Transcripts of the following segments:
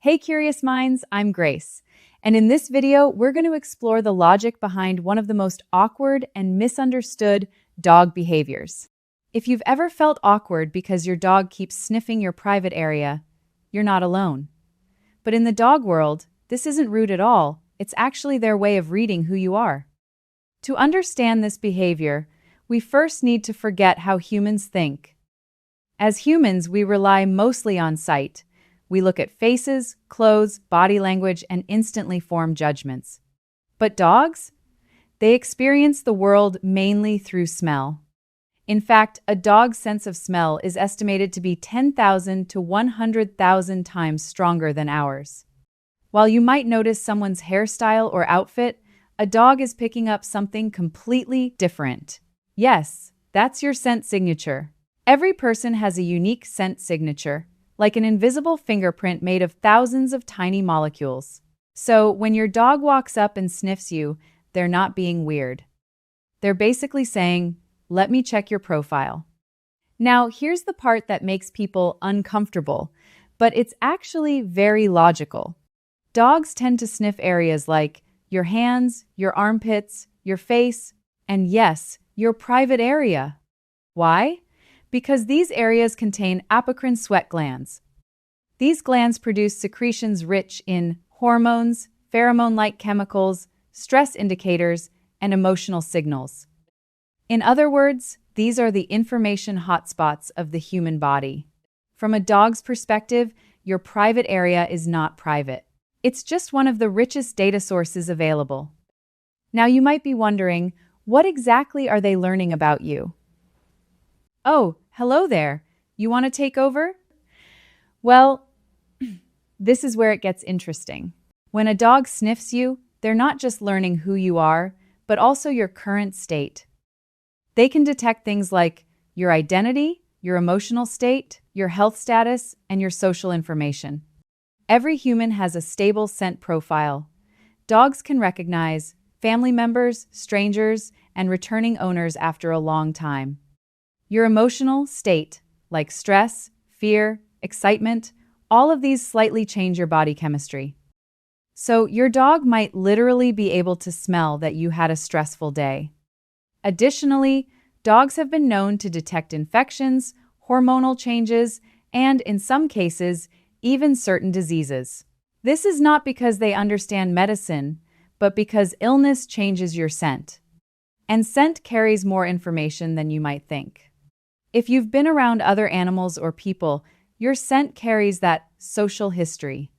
Hey curious minds, I'm Grace, and in this video we're going to explore the logic behind one of the most awkward and misunderstood dog behaviors. If you've ever felt awkward because your dog keeps sniffing your private area, you're not alone. But in the dog world, this isn't rude at all, it's actually their way of reading who you are. To understand this behavior, we first need to forget how humans think. As humans, we rely mostly on sight. We look at faces, clothes, body language, and instantly form judgments. But dogs? They experience the world mainly through smell. In fact, a dog's sense of smell is estimated to be 10,000 to 100,000 times stronger than ours. While you might notice someone's hairstyle or outfit, a dog is picking up something completely different. Yes, that's your scent signature. Every person has a unique scent signature, like an invisible fingerprint made of thousands of tiny molecules. So when your dog walks up and sniffs you, they're not being weird. They're basically saying, "Let me check your profile." Now, here's the part that makes people uncomfortable, but it's actually very logical. Dogs tend to sniff areas like your hands, your armpits, your face, and yes, your private area. Why? Because these areas contain apocrine sweat glands. These glands produce secretions rich in hormones, pheromone-like chemicals, stress indicators, and emotional signals. In other words, these are the information hotspots of the human body. From a dog's perspective, your private area is not private. It's just one of the richest data sources available. Now you might be wondering, what exactly are they learning about you? Oh, hello there. You want to take over? Well, this is where it gets interesting. When a dog sniffs you, they're not just learning who you are, but also your current state. They can detect things like your identity, your emotional state, your health status, and your social information. Every human has a stable scent profile. Dogs can recognize family members, strangers, and returning owners after a long time. Your emotional state, like stress, fear, excitement, all of these slightly change your body chemistry. So your dog might literally be able to smell that you had a stressful day. Additionally, dogs have been known to detect infections, hormonal changes, and, in some cases, even certain diseases. This is not because they understand medicine, but because illness changes your scent. And scent carries more information than you might think. If you've been around other animals or people, your scent carries that social history.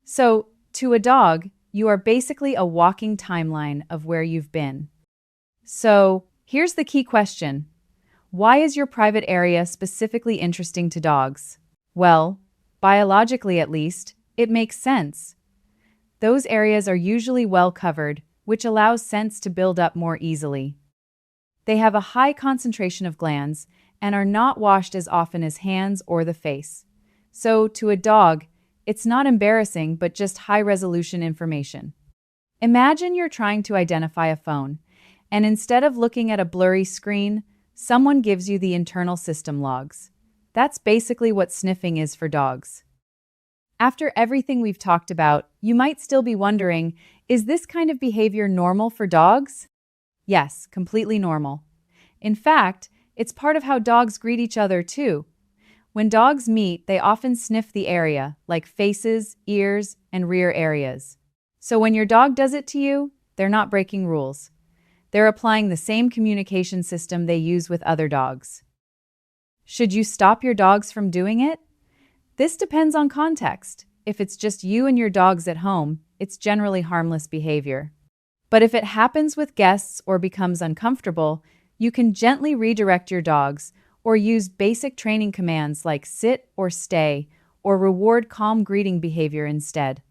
So, to a dog, you are basically a walking timeline of where you've been. So, here's the key question. Why is your private area specifically interesting to dogs? Well, biologically at least, it makes sense. Those areas are usually well covered, which allows scents to build up more easily. They have a high concentration of glands and are not washed as often as hands or the face. So, to a dog, it's not embarrassing but just high-resolution information. Imagine you're trying to identify a phone, and instead of looking at a blurry screen, someone gives you the internal system logs. That's basically what sniffing is for dogs. After everything we've talked about, you might still be wondering, is this kind of behavior normal for dogs? Yes, completely normal. In fact, it's part of how dogs greet each other too. When dogs meet, they often sniff the area, like faces, ears, and rear areas. So when your dog does it to you, they're not breaking rules. They're applying the same communication system they use with other dogs. Should you stop your dogs from doing it? This depends on context. If it's just you and your dogs at home, it's generally harmless behavior. But if it happens with guests or becomes uncomfortable, you can gently redirect your dogs or use basic training commands like sit or stay or reward calm greeting behavior instead.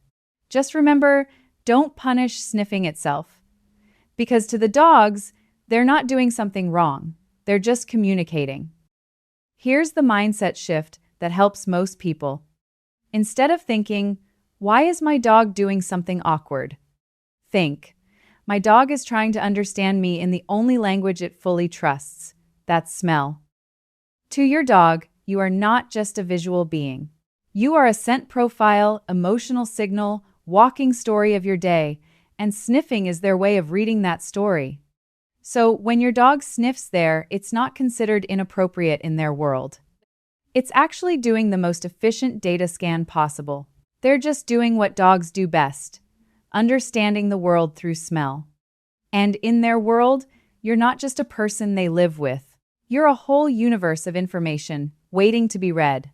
Just remember, don't punish sniffing itself. Because to the dogs, they're not doing something wrong. They're just communicating. Here's the mindset shift that helps most people. Instead of thinking, "Why is my dog doing something awkward?" Think, "My dog is trying to understand me in the only language it fully trusts. That's smell." To your dog, you are not just a visual being. You are a scent profile, emotional signal, walking story of your day, and sniffing is their way of reading that story. So, when your dog sniffs there, it's not considered inappropriate in their world. It's actually doing the most efficient data scan possible. They're just doing what dogs do best, understanding the world through smell. And in their world, you're not just a person they live with. You're a whole universe of information waiting to be read.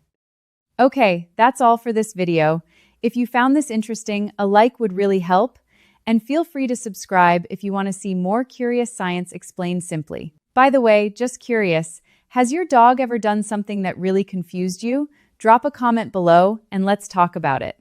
Okay, that's all for this video. If you found this interesting, a like would really help. And feel free to subscribe if you want to see more curious science explained simply. By the way, just curious, has your dog ever done something that really confused you? Drop a comment below and let's talk about it.